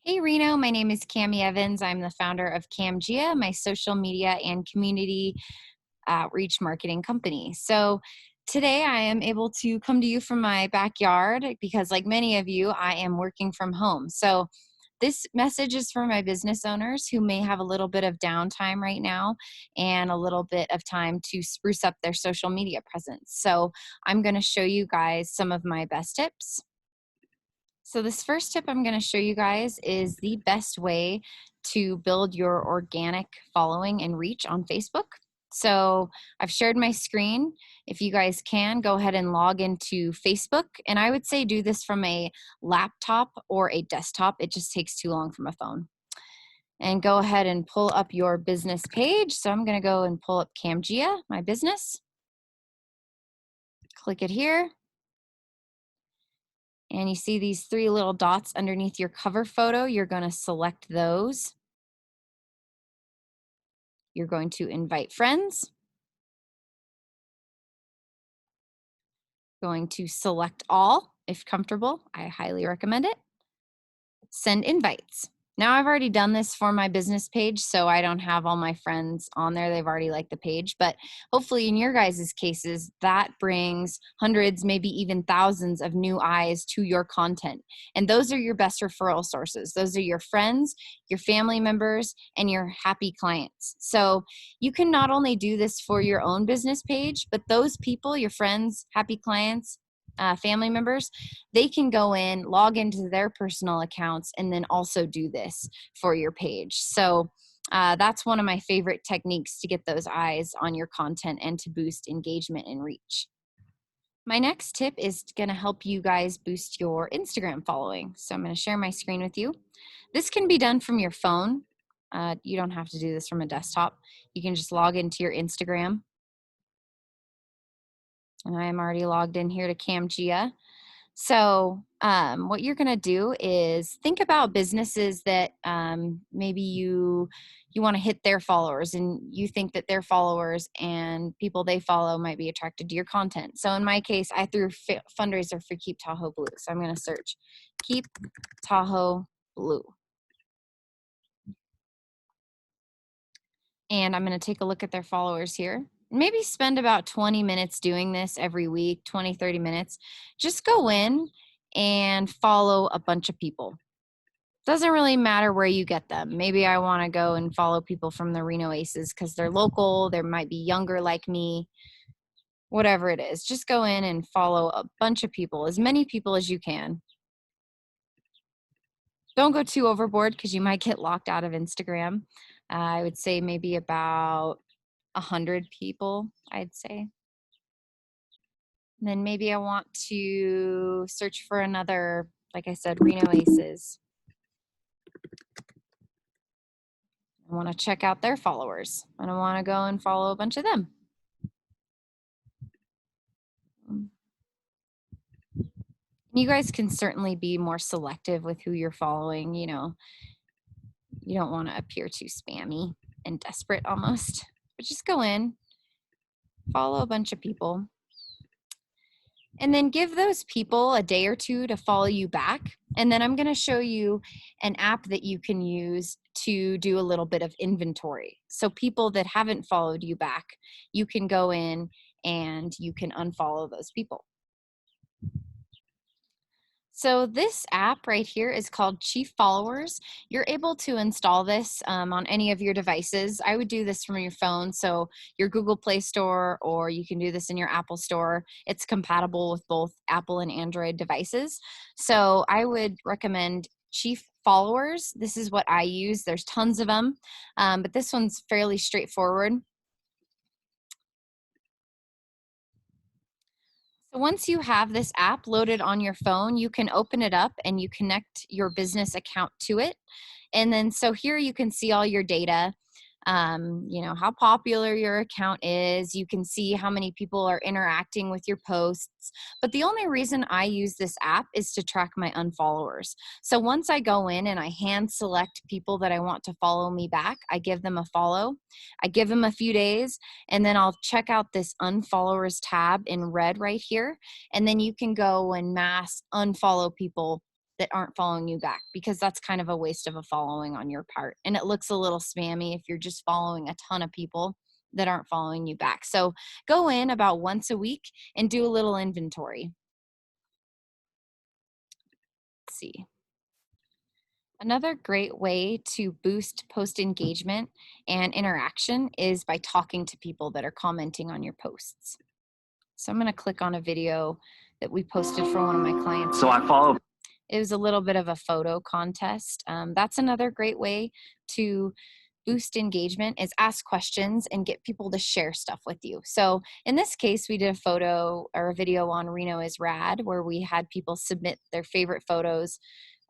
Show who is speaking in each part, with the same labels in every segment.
Speaker 1: Hey Reno, my name is Cammy Evans. I'm the founder of Camgia, my social media and community outreach marketing company. So today I am able to come to you from my backyard because, like many of you, I am working from home. So this message is for my business owners who may have a little bit of downtime right now and a little bit of time to spruce up their social media presence. So I'm going to show you guys some of my best tips. So this first tip I'm going to show you guys is the best way to build your organic following and reach on Facebook. So I've shared my screen. If you guys can, go ahead and log into Facebook. And I would say do this from a laptop or a desktop. It just takes too long from a phone. And go ahead and pull up your business page. So I'm going to go and pull up Camgia, my business. Click it here. And you see these three little dots underneath your cover photo. You're going to select those. You're going to invite friends. Going to select all if comfortable. I highly recommend it. Send invites. Now I've already done this for my business page, so I don't have all my friends on there. They've already liked the page, but hopefully in your guys' cases, that brings hundreds, maybe even thousands of new eyes to your content. And those are your best referral sources. Those are your friends, your family members, and your happy clients. So you can not only do this for your own business page, but those people, your friends, happy clients, family members, they can go in, log into their personal accounts, and then also do this for your page. So that's one of my favorite techniques to get those eyes on your content and to boost engagement and reach. My next tip is going to help you guys boost your Instagram following. So I'm going to share my screen with you. This can be done from your phone. You don't have to do this from a desktop. You can just log into your Instagram. And I am already logged in here to Camgia. So what you're going to do is think about businesses that maybe you want to hit their followers, and you think that their followers and people they follow might be attracted to your content. So in my case, I threw a fundraiser for Keep Tahoe Blue. So I'm going to search Keep Tahoe Blue. And I'm going to take a look at their followers here. Maybe spend about 20 minutes doing this every week, 20, 30 minutes. Just go in and follow a bunch of people. Doesn't really matter where you get them. Maybe I want to go and follow people from the Reno Aces because they're local. They might be younger like me. Whatever it is, just go in and follow a bunch of people, as many people as you can. Don't go too overboard because you might get locked out of Instagram. I would say maybe about 100 people, I'd say. And then maybe I want to search for another, like I said, Reno Aces. I want to check out their followers. And I want to go and follow a bunch of them. You guys can certainly be more selective with who you're following. You know, you don't want to appear too spammy and desperate almost. But just go in, follow a bunch of people, and then give those people a day or two to follow you back. And then I'm going to show you an app that you can use to do a little bit of inventory. So people that haven't followed you back, you can go in and you can unfollow those people. So this app right here is called Chief Followers. You're able to install this on any of your devices. I would do this from your phone, so your Google Play Store, or you can do this in your Apple Store. It's compatible with both Apple and Android devices. So I would recommend Chief Followers. This is what I use. There's tons of them, but this one's fairly straightforward. So once you have this app loaded on your phone, you can open it up and you connect your business account to it. And then so here you can see all your data, you know, how popular your account is. You can see how many people are interacting with your posts. But the only reason I use this app is to track my unfollowers. So once I go in and I hand select people that I want to follow me back, I give them a follow. I give them a few days, and then I'll check out this unfollowers tab in red right here. And then you can go and mass unfollow people that aren't following you back, because that's kind of a waste of a following on your part. And it looks a little spammy if you're just following a ton of people that aren't following you back. So go in about once a week and do a little inventory. Let's see. Another great way to boost post engagement and interaction is by talking to people that are commenting on your posts. So I'm going to click on a video that we posted for one of my clients.
Speaker 2: So I follow.
Speaker 1: It was a little bit of a photo contest. That's another great way to boost engagement, is ask questions and get people to share stuff with you. So in this case, we did a photo or a video on Reno is Rad, where we had people submit their favorite photos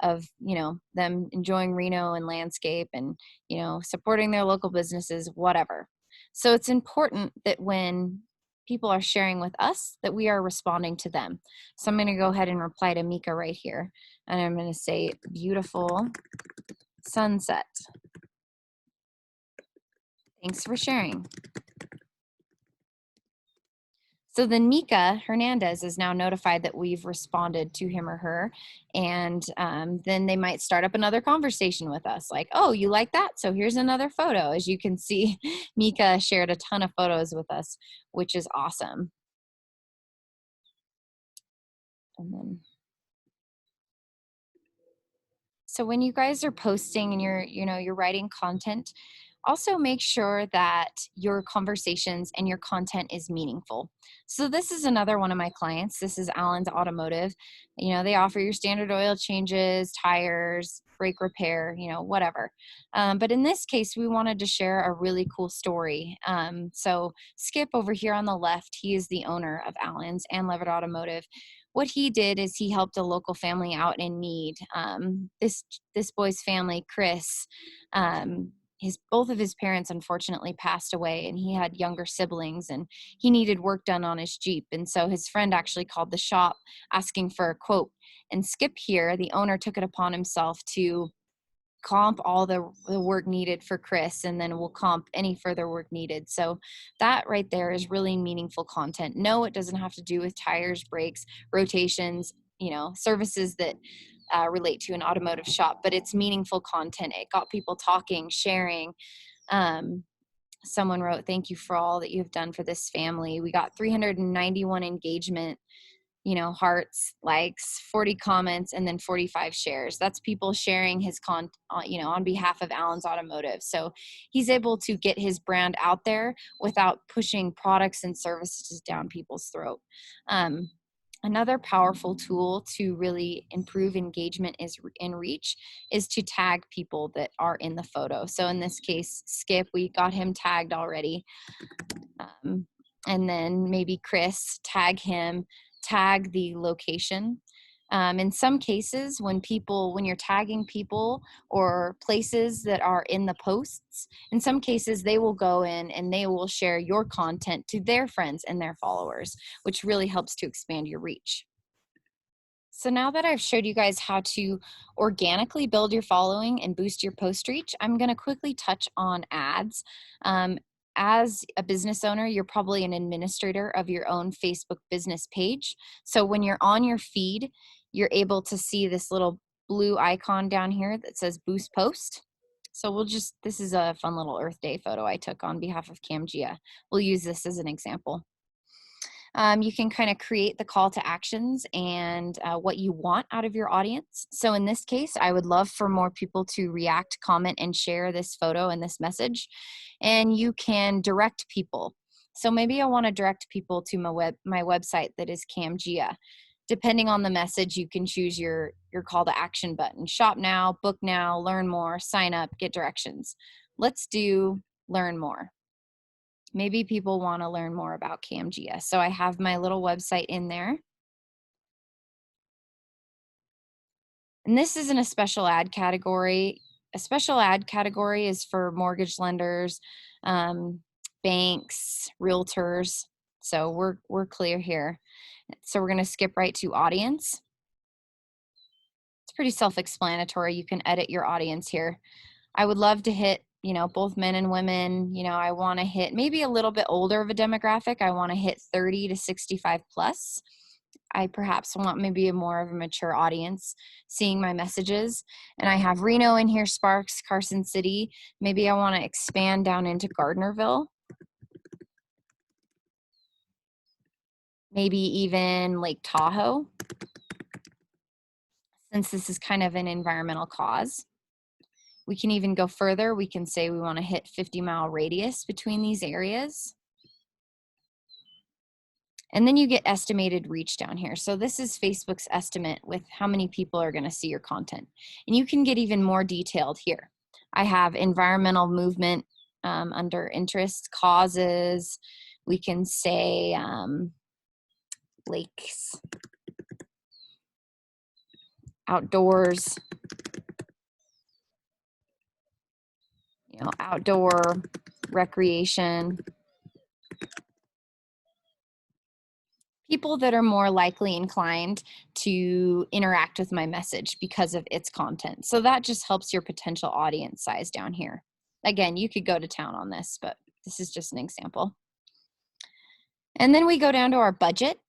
Speaker 1: of, you know, them enjoying Reno and landscape and, you know, supporting their local businesses, whatever. So it's important that when people are sharing with us, that we are responding to them. So I'm going to go ahead and reply to Mika right here. And I'm going to say, beautiful sunset. Thanks for sharing. So then Mika Hernandez is now notified that we've responded to him or her, and then they might start up another conversation with us, like, oh, you like that? So here's another photo. As you can see, Mika shared a ton of photos with us, which is awesome. And then, so when you guys are posting and you're writing content, also make sure that your conversations and your content is meaningful. So this is another one of my clients. This is Allen's Automotive. You know, they offer your standard oil changes, tires, brake repair, you know, whatever. But in this case, we wanted to share a really cool story. So Skip over here on the left, he is the owner of Allen's and Levitt Automotive. What he did is he helped a local family out in need. This boy's family, Chris, both of his parents unfortunately passed away, and he had younger siblings, and he needed work done on his Jeep. And so his friend actually called the shop asking for a quote. And Skip here, the owner, took it upon himself to comp all the work needed for Chris, and then we'll comp any further work needed. So that right there is really meaningful content. No, it doesn't have to do with tires, brakes, rotations, you know, services that relate to an automotive shop, but it's meaningful content. It got people talking, sharing. Someone wrote, thank you for all that you've done for this family. We got 391 engagement, you know, hearts, likes, 40 comments, and then 45 shares. That's people sharing his you know, on behalf of Allen's Automotive. So he's able to get his brand out there without pushing products and services down people's throat. Another powerful tool to really improve engagement in reach is to tag people that are in the photo. So in this case, Skip, we got him tagged already. And then maybe Chris, tag him, tag the location. In some cases, when you're tagging people or places that are in the posts, in some cases they will go in and they will share your content to their friends and their followers, which really helps to expand your reach. So now that I've showed you guys how to organically build your following and boost your post reach, I'm going to quickly touch on ads. As a business owner, you're probably an administrator of your own Facebook business page. So when you're on your feed, you're able to see this little blue icon down here that says boost post. So this is a fun little Earth Day photo I took on behalf of Camgia. We'll use this as an example. You can kind of create the call to actions and what you want out of your audience. So in this case, I would love for more people to react, comment, and share this photo and this message. And you can direct people. So maybe I want to direct people to my website that is Camgia. Depending on the message, you can choose your call to action button. Shop now, book now, learn more, sign up, get directions. Let's do learn more. Maybe people want to learn more about Camgia. So I have my little website in there. And this isn't a special ad category. A special ad category is for mortgage lenders, banks, realtors. So we're clear here. So we're going to skip right to audience. It's pretty self-explanatory. You can edit your audience here. I would love to hit, you know, both men and women. You know, I want to hit maybe a little bit older of a demographic. I want to hit 30 to 65 plus. I perhaps want maybe a more of a mature audience seeing my messages. And I have Reno in here, Sparks, Carson City. Maybe I want to expand down into Gardnerville. Maybe even Lake Tahoe, since this is kind of an environmental cause. We can even go further. We can say we want to hit 50-mile radius between these areas. And then you get estimated reach down here. So this is Facebook's estimate with how many people are going to see your content. And you can get even more detailed here. I have environmental movement under interests, causes. We can say lakes, outdoors, outdoor recreation. People that are more likely inclined to interact with my message because of its content. So that just helps your potential audience size down here. Again, you could go to town on this, but this is just an example. And then we go down to our budget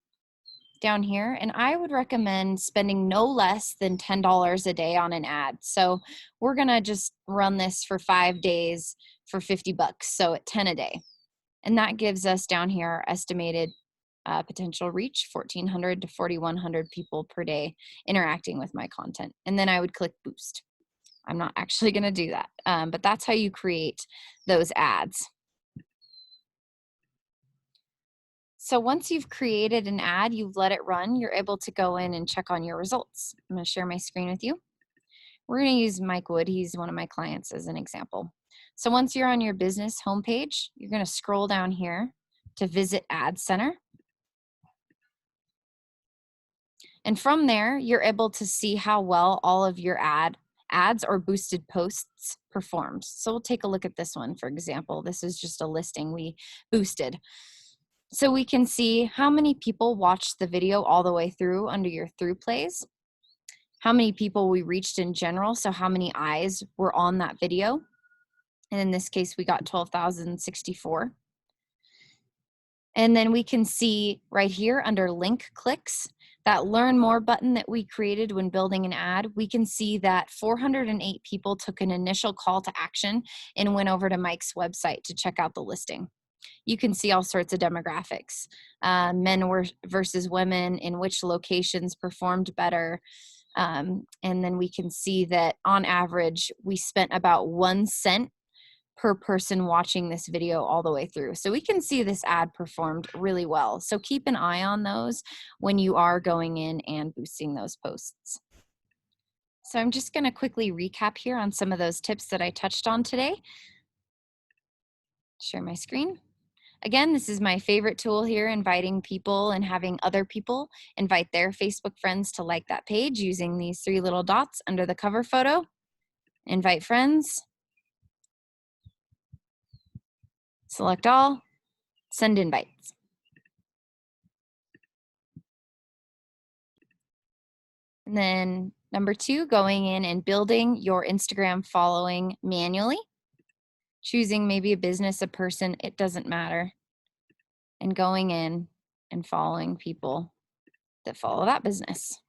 Speaker 1: down here, and I would recommend spending no less than $10 a day on an ad. So we're gonna just run this for 5 days for 50 bucks, so at 10 a day. And that gives us down here our estimated potential reach, 1,400 to 4,100 people per day interacting with my content. And then I would click boost. I'm not actually gonna do that, but that's how you create those ads. So once you've created an ad, you've let it run, you're able to go in and check on your results. I'm gonna share my screen with you. We're gonna use Mike Wood, he's one of my clients, as an example. So once you're on your business homepage, you're gonna scroll down here to visit Ad Center. And from there, you're able to see how well all of your ads or boosted posts performed. So we'll take a look at this one, for example. This is just a listing we boosted. So we can see how many people watched the video all the way through under your through plays, how many people we reached in general, so how many eyes were on that video. And in this case, we got 12,064. And then we can see right here under link clicks, that learn more button that we created when building an ad, we can see that 408 people took an initial call to action and went over to Mike's website to check out the listing. You can see all sorts of demographics, men versus women, in which locations performed better. And then we can see that on average, we spent about 1 cent per person watching this video all the way through. So we can see this ad performed really well. So keep an eye on those when you are going in and boosting those posts. So I'm just gonna quickly recap here on some of those tips that I touched on today. Share my screen. Again, this is my favorite tool here, inviting people and having other people invite their Facebook friends to like that page using these 3 little dots under the cover photo. Invite friends. Select all, send invites. And then number 2, going in and building your Instagram following manually. Choosing maybe a business, a person, it doesn't matter. And going in and following people that follow that business.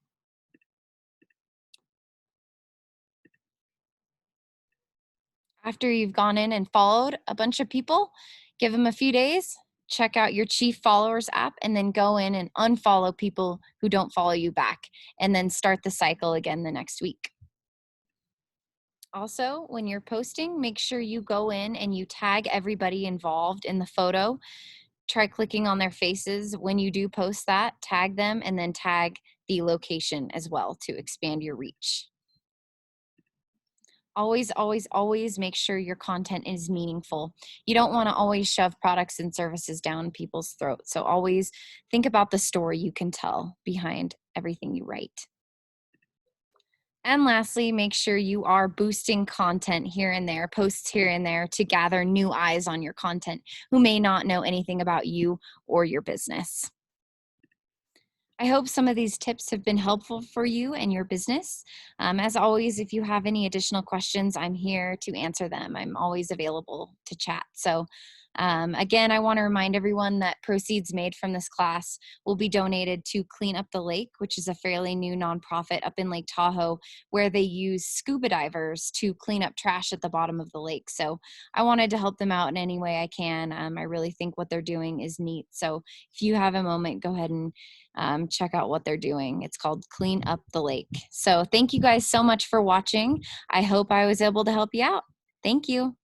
Speaker 1: After you've gone in and followed a bunch of people, give them a few days, check out your Chief Followers app, and then go in and unfollow people who don't follow you back, and then start the cycle again the next week. Also, when you're posting, make sure you go in and you tag everybody involved in the photo. Try clicking on their faces when you do post that, tag them, and then tag the location as well to expand your reach. Always, always, always make sure your content is meaningful. You don't want to always shove products and services down people's throats. So always think about the story you can tell behind everything you write. And lastly, make sure you are boosting content here and there, posts here and there, to gather new eyes on your content who may not know anything about you or your business. I hope some of these tips have been helpful for you and your business. As always, if you have any additional questions, I'm here to answer them. I'm always available to chat. So Again, I want to remind everyone that proceeds made from this class will be donated to Clean Up the Lake, which is a fairly new nonprofit up in Lake Tahoe, where they use scuba divers to clean up trash at the bottom of the lake. So I wanted to help them out in any way I can. I really think what they're doing is neat. So if you have a moment, go ahead and check out what they're doing. It's called Clean Up the Lake. So thank you guys so much for watching. I hope I was able to help you out. Thank you.